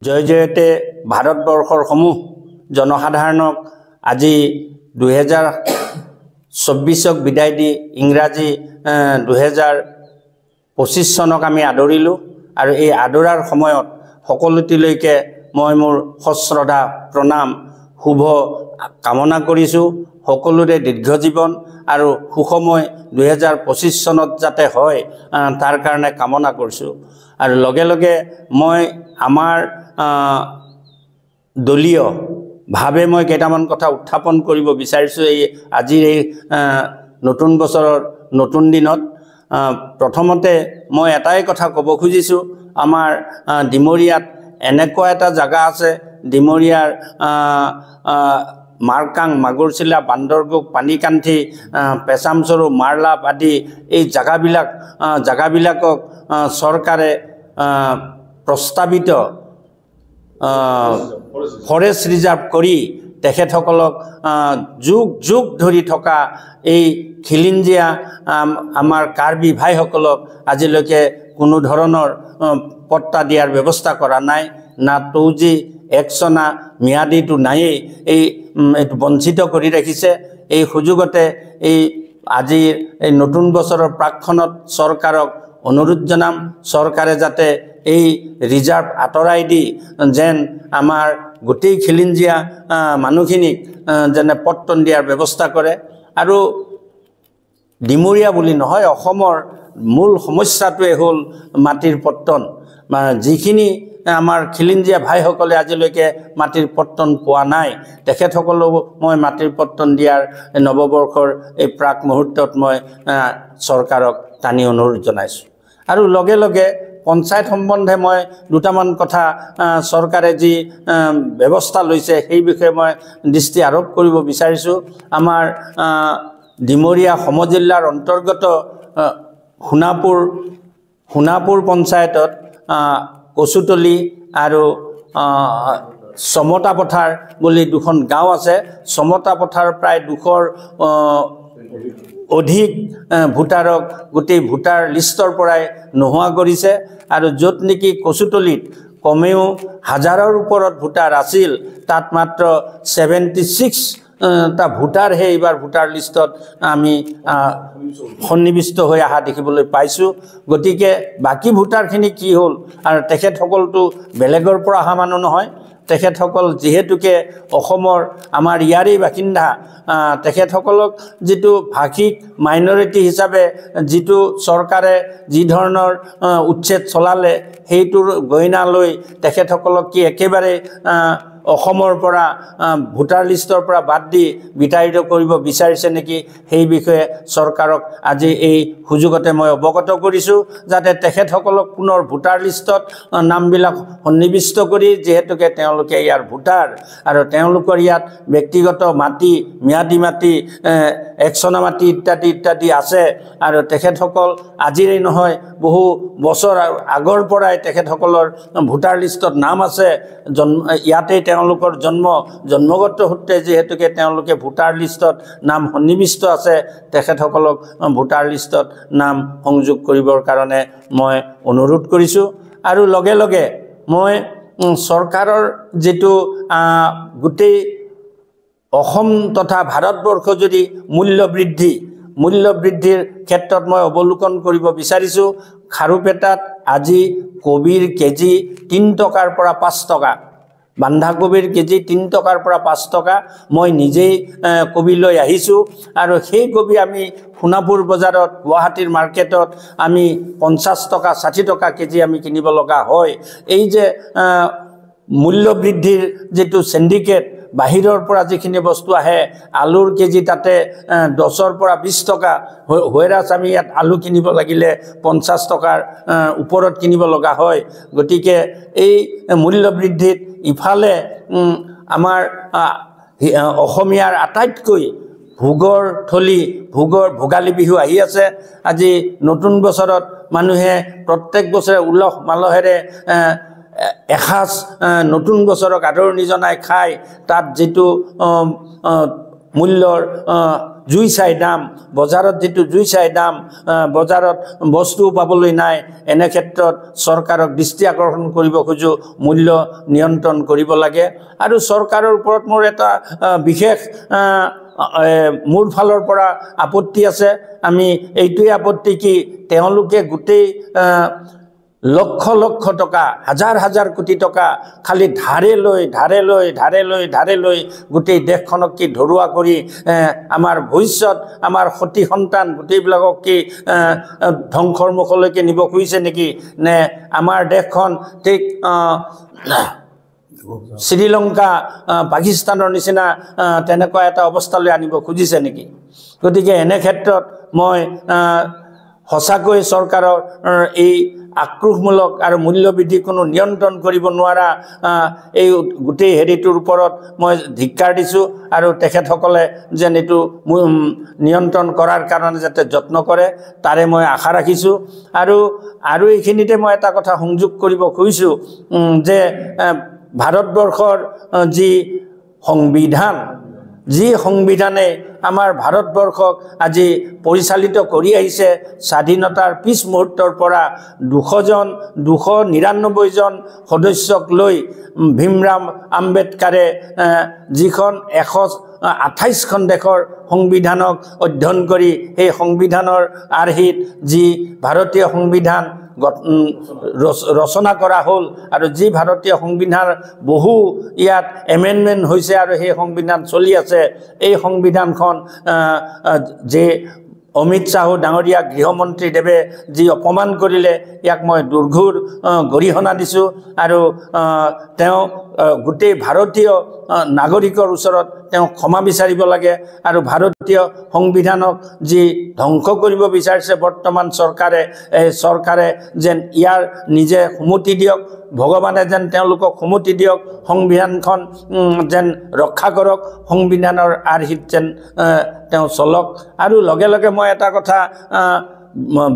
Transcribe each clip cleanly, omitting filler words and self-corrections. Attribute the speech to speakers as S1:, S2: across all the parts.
S1: জয় জয়তে ভাৰতবৰ্ষৰ সমূহ জনসাধাৰণক আজি 2024ক বিদায় দি ইংৰাজী 2025 চনক আমি আদৰিলো আৰু এই আদৰাৰ সময়ত সকলোটিলৈকে মই মোৰ সশ্ৰদ্ধা প্ৰণাম শুভ কামনা কৰিছো সকলোৰে দীৰ্ঘ জীৱন আৰু সুখময় 2025 চনত যাতে হয় তাৰ কাৰণে কামনা কৰিছো আৰু লগে লগে মই আমাৰ দলীয় ভাবে মই কেইটামান কথা উত্থাপন কৰিব বিচাৰিছো এই আজিৰ এই নতুন বছৰৰ নতুন দিনত প্ৰথমতে মই এটাই কথা ক'ব খুজিছো আমাৰ ডিমৰিয়াত এনেকুৱা এটা জায়গা আছে ডিমৰিয়াৰ মাৰকাং মাগুৰচিলা বান্দৰগুক পানীকান্থি পেছামচৰু মাৰলাপ আদি এই জায়গাবিলাকক চৰকাৰে প্ৰস্তাৱিত ফৰেষ্ট ৰিজাৰ্ভ কৰি তেখেতসকলক যুগ ধৰি থকা এই খিলিঞ্জিয়া আমাৰ কাৰ্বি ভাইসকলক আজিলৈকে কোনো ধৰণৰ পট্টা দিয়াৰ ব্যৱস্থা কৰা নাই না তৌজি একচনা মিয়াদিটো নায়েই এই বঞ্চিত কৰি ৰাখিছে এই সুযোগতে এই আজিৰ এই নতুন বছৰৰ প্ৰাকখনত চৰকাৰক অনুৰোধ জনাম চৰকাৰে যাতে এই ৰিজাৰ্ভ আঁতৰাই দি যেন আমাৰ গোটেই খিলিঞ্জিয়া মানুহখিনিক যেনে পট্টন দিয়াৰ ব্যৱস্থা কৰে আৰু ডিমৰিয়া বুলি নহয় অসমৰ মূল সমস্যাটোৱে হ'ল মাটিৰ পট্টন যিখিনি আমাৰ খিলিঞ্জিয়া ভাইসকলে আজিলৈকে মাটিৰ পট্টন পোৱা নাই তেখেতসকলক মই মাটিৰ পট্টন দিয়াৰ নৱবৰ্ষৰ এই প্ৰাক মুহূৰ্তত মই চৰকাৰক টানি অনুৰোধ জনাইছো আৰু লগে লগে পঞ্চায়ত সম্বন্ধে মই দুটামান কথা চৰকাৰে যি ব্যৱস্থা লৈছে সেই বিষয়ে মই দৃষ্টি আৰোপ কৰিব বিচাৰিছো আমাৰ ডিমৰিয়া সমজিল্লাৰ অন্তৰ্গত সোণাপুৰ পঞ্চায়তত কচুতলি আৰু সমতা পথাৰ বুলি দুখন গাঁও আছে সমতা পথাৰ প্ৰায় 200ৰ অধিক ভোটাৰক গোটেই ভোটাৰ লিষ্টৰ পৰাই নোহোৱা কৰিছে আৰু য'ত নেকি কচুতলিত কমেও হাজাৰৰ ওপৰত ভোটাৰ আছিল তাত মাত্ৰ 76 টা ভোটাৰহে এইবাৰ ভোটাৰ লিষ্টত আমি সন্নিবিষ্ট হৈ অহা দেখিবলৈ পাইছো গতিকে বাকি ভোটাৰখিনি কি হ'ল আৰু তেখেতসকলটো বেলেগৰ পৰা অহা মানুহ নহয় তেখেতসকল যিহেতুকে অসমৰ আমাৰ ইয়াৰেই বাসিন্দা তেখেতসকলক যিটো ভাষিক মাইনৰিটি হিচাপে যিটো চৰকাৰে যি ধৰণৰ উচ্ছেদ চলালে সেইটোৰ গইনা লৈ তেখেতসকলক কি একেবাৰে অসমৰ পৰা ভোটাৰ লিষ্টৰ পৰা বাদ দি বিতাড়িত কৰিব বিচাৰিছে নেকি সেই বিষয়ে চৰকাৰক আজি এই সুযোগতে মই অৱগত কৰিছো যাতে তেখেতসকলক পুনৰ ভোটাৰ লিষ্টত নামবিলাক সন্নিবিষ্ট কৰি যেহেতুকে তেওঁলোকে ইয়াৰ ভোটাৰ আৰু তেওঁলোকৰ ইয়াত ব্যক্তিগত মাটি ম্যাদী মাটি একচনা মাটি ইত্যাদি আছে আৰু তেখেতসকল আজিৰেই নহয় বহু বছৰ আগৰ পৰাই তেখেতসকলৰ ভোটাৰ লিষ্টত নাম আছে ইয়াতে তেওঁলোকৰ জন্মগত সূত্ৰে যেহেতুকে তেওঁলোকে ভোটাৰ লিষ্টত নাম সন্নিবিষ্ট আছে তেখেতসকলক ভোটাৰ লিষ্টত নাম সংযোগ কৰিবৰ কাৰণে মই অনুৰোধ কৰিছো আৰু লগে লগে মই চৰকাৰৰ যেটো গোটেই অসম তথা ভাৰতবৰ্ষ যদি মূল্য বৃদ্ধিৰ ক্ষেত্ৰত মই অৱলোকন কৰিব বিচাৰিছো খাৰুপেটাত আজি কবিৰ কেজি 3 টকাৰ পৰা 5 টকা বান্ধাকবিৰ কেজি 3 টকাৰ পৰা 5 টকা মই নিজেই কবি লৈ আহিছো আৰু সেই কবি আমি সোণাপুৰ বজাৰত গুৱাহাটীৰ মাৰ্কেটত আমি 50 টকা 60 টকা কেজি আমি কিনিব লগা হয় এই যে মূল্য বৃদ্ধিৰ যেটো সিন্ডিকেট বাহিৰৰ পৰা যিখিনি বস্তু আহে আলুৰ কেজি তাতে 10ৰ পৰা 20 টকা হৈৰাছ আমি ইয়াত আলু কিনিব লাগিলে 50 টকাৰ ওপৰত কিনিব লগা হয় গতিকে এই মূল্য বৃদ্ধিত ইফালে আমাৰ অসমীয়াৰ আটাইতকৈ ভোগালী বিহু আহি আছে আজি নতুন বছৰত মানুহে প্ৰত্যেক বছৰে উলহ মালহেৰে এখাস নতুন বছৰক আদৰণি জনাই খায় তাত যেটো মূল্যৰ জুই চাই দাম বজাৰত যেটো জুই চাই দাম বজাৰত বস্তু পাবলৈ নাই এনে ক্ষেত্ৰত চৰকাৰক দৃষ্টি আকৰ্ষণ কৰিব খুজো মূল্য নিয়ন্ত্ৰণ কৰিব লাগে আৰু চৰকাৰৰ ওপৰত মোৰ এটা বিশেষ মোৰ ফালৰ পৰা আপত্তি আছে আমি এইটোই আপত্তি কি তেওঁলোকে গুটেই লক্ষ লক্ষ টকা হাজাৰ হাজাৰ কোটি টকা খালি ধাৰে লৈ গুটেই দেশখনক কি ধৰুৱা কৰি আমাৰ ভৱিষ্যত আমাৰ সতি সন্তান গুটেইবিলাকক কি ধ্বংসৰ মুখলৈকে নিব খুজিছে নেকি নে আমাৰ দেশখন ঠিক শ্ৰীলংকা পাকিস্তানৰ নিচিনা তেনেকুৱা এটা অৱস্থালৈ আনিব খুজিছে নেকি গতিকে এনে ক্ষেত্ৰত মই হসাকৈ চৰকাৰৰ এই আক্ৰোশমূলক আৰু মূল্যবৃদ্ধি কোনো নিয়ন্ত্ৰণ কৰিব নোৱাৰা এই গুটেই হেৰিটোৰ ওপৰত মই ধিক্কাৰ দিছোঁ আৰু তেখেতসকলে যেন এইটো নিয়ন্ত্ৰণ কৰাৰ কাৰণে যাতে যত্ন কৰে তাৰে মই আশা ৰাখিছোঁ আৰু এইখিনিতে মই এটা কথা সংযোগ কৰিব খুজিছোঁ যে ভাৰতবৰ্ষৰ যি সংবিধান যি সংবিধানে আমাৰ ভাৰতবৰ্ষক আজি পৰিচালিত কৰি আহিছে স্বাধীনতাৰ পিছ মুহূৰ্তৰ পৰা 299 জন সদস্যক লৈ ভীমৰাম আম্বেদকাৰে যিখন 128খন দেশৰ সংবিধানক অধ্যয়ন কৰি এই সংবিধানৰ আৰ্হিত যি ভাৰতীয় সংবিধান ৰচনা কৰা হ'ল আৰু যি ভাৰতীয় সংবিধানৰ বহু ইয়াত এমেণ্ডমেণ্ট হৈছে আৰু সেই সংবিধান চলি আছে এই সংবিধানখন যে অমিত শাহু ডাঙৰীয়া গৃহমন্ত্ৰী দেৱে যি অপমান কৰিলে ইয়াক মই দুৰ্ঘুৰ গৰিহণা দিছোঁ আৰু তেওঁ গোটেই ভাৰতীয় নাগৰিকৰ ওচৰত তেওঁ ক্ষমা বিচাৰিব লাগে আৰু ভাৰতীয় সংবিধানক যি ধ্বংস কৰিব বিচাৰিছে বৰ্তমান চৰকাৰে যেন ইয়াৰ নিজে সন্মতি দিয়ক ভগৱানে যেন তেওঁলোকক সন্মতি দিয়ক সংবিধানখন যেন ৰক্ষা কৰক সংবিধানৰ আৰ্হিত যেন তেওঁ চলক আৰু লগে লগে মই এটা কথা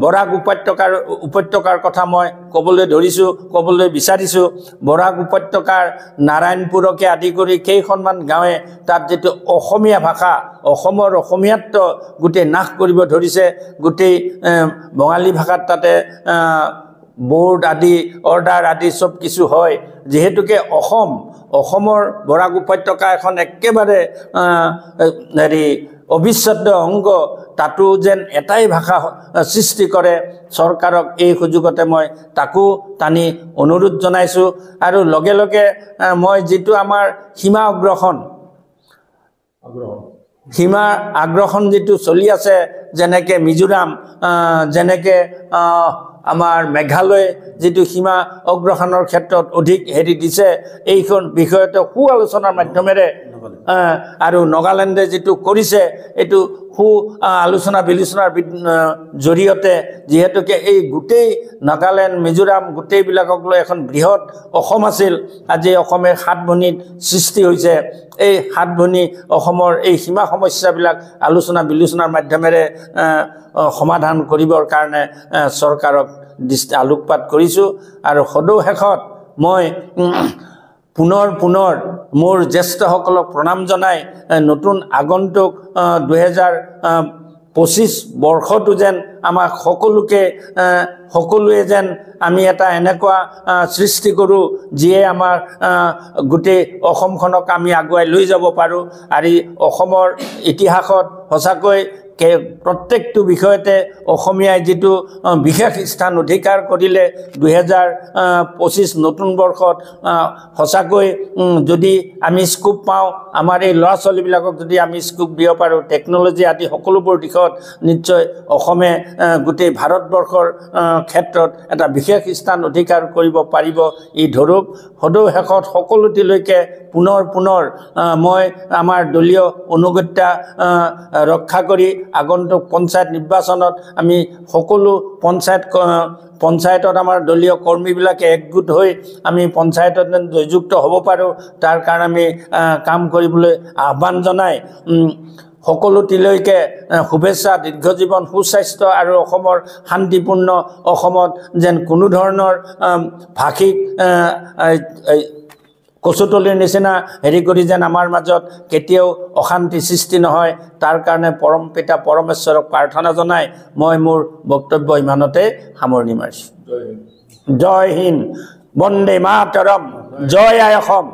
S1: বৰাক উপত্যকাৰ কথা মই ক'বলৈ বিচাৰিছোঁ বৰাক উপত্যকাৰ নাৰায়ণপুৰকে আদি কৰি কেইখনমান গাঁৱে তাত যিটো অসমীয়া ভাষা অসমৰ অসমীয়াত্ব গোটেই নাশ কৰিব ধৰিছে গোটেই বঙালী ভাষাত তাতে বোৰ্ড আদি অৰ্ডাৰ আদি সব কিছু হয় যেহেতুকে অসমৰ বৰাক উপত্যকা এখন একেবাৰে হেৰি অবিচ্ছেদ্য অংগ তাতো যেন এটাই ভাষা সৃষ্টি কৰে চৰকাৰক এই সুযোগতে মই তাকো টানি অনুৰোধ জনাইছোঁ আৰু লগে লগে মই যিটো আমাৰ সীমা আগ্ৰহণ যিটো চলি আছে যেনেকৈ মিজোৰাম যেনেকৈ আমাৰ মেঘালয় যিটো সীমা অগ্ৰহণৰ ক্ষেত্ৰত অধিক হেৰি দিছে এইখন বিষয়তে সু আলোচনাৰ মাধ্যমেৰে আৰু নাগালেণ্ডে যিটো কৰিছে এইটো সু আলোচনা বিলোচনাৰ জৰিয়তে যিহেতুকে এই গোটেই নাগালেণ্ড মিজোৰাম গোটেইবিলাকক লৈ এখন বৃহৎ অসম আছিল আজি অসমৰ 7 ভনীত সৃষ্টি হৈছে এই 7 ভনী অসমৰ এই সীমা সমস্যাবিলাক আলোচনা বিলোচনাৰ মাধ্যমেৰে সমাধান কৰিবৰ কাৰণে চৰকাৰক দৃষ্টি আলোকপাত কৰিছোঁ আৰু সদৌ শেষত মই পুনৰ মোৰ জ্যেষ্ঠসকলক প্ৰণাম জনাই নতুন আগন্তুক 2025 বৰ্ষটো যেন আমাক সকলোৱে যেন আমি এটা এনেকুৱা সৃষ্টি কৰোঁ যিয়ে আমাৰ গোটেই অসমখনক আমি আগুৱাই লৈ যাব পাৰোঁ আৰু অসমৰ ইতিহাসত সঁচাকৈ প্ৰত্যেকটো বিষয়তে অসমীয়াই যিটো বিশেষ স্থান অধিকাৰ কৰিলে 2025 নতুন বৰ্ষত সঁচাকৈ যদি আমি স্কোপ পাওঁ আমাৰ এই ল'ৰা ছোৱালীবিলাকক যদি আমি স্কোপ দিব পাৰোঁ টেকন'লজি আদি সকলোবোৰ দিশত নিশ্চয় অসমে গোটেই ভাৰতবৰ্ষৰ ক্ষেত্ৰত এটা বিশেষ স্থান অধিকাৰ কৰিব পাৰিব এই ধৰক সদৌ শেষত সকলোটিলৈকে পুনৰ মই আমাৰ দলীয় অনুগত্যা ৰক্ষা কৰি আগন্তুক পঞ্চায়ত নিৰ্বাচনত আমি সকলো পঞ্চায়তত আমাৰ দলীয় কৰ্মীবিলাকে একগোট হৈ আমি পঞ্চায়তত জয়যুক্ত হ'ব পাৰোঁ তাৰ কাৰণে আমি কাম কৰিবলৈ আহ্বান জনাই সকলোটিলৈকে শুভেচ্ছা দীৰ্ঘজীৱন সুস্বাস্থ্য আৰু অসমৰ শান্তিপূৰ্ণ অসমত যেন কোনো ধৰণৰ ভাষিক কচুতলিৰ নিচিনা হেৰি কৰি যেন আমাৰ মাজত কেতিয়াও অশান্তি সৃষ্টি নহয় তাৰ কাৰণে পৰম পিতা পৰমেশ্বৰক প্ৰাৰ্থনা জনাই মই মোৰ বক্তব্য ইমানতে সামৰণি মাৰিছোঁ জয় হিন্দ বন্দে মাতৰম জয় আই অসম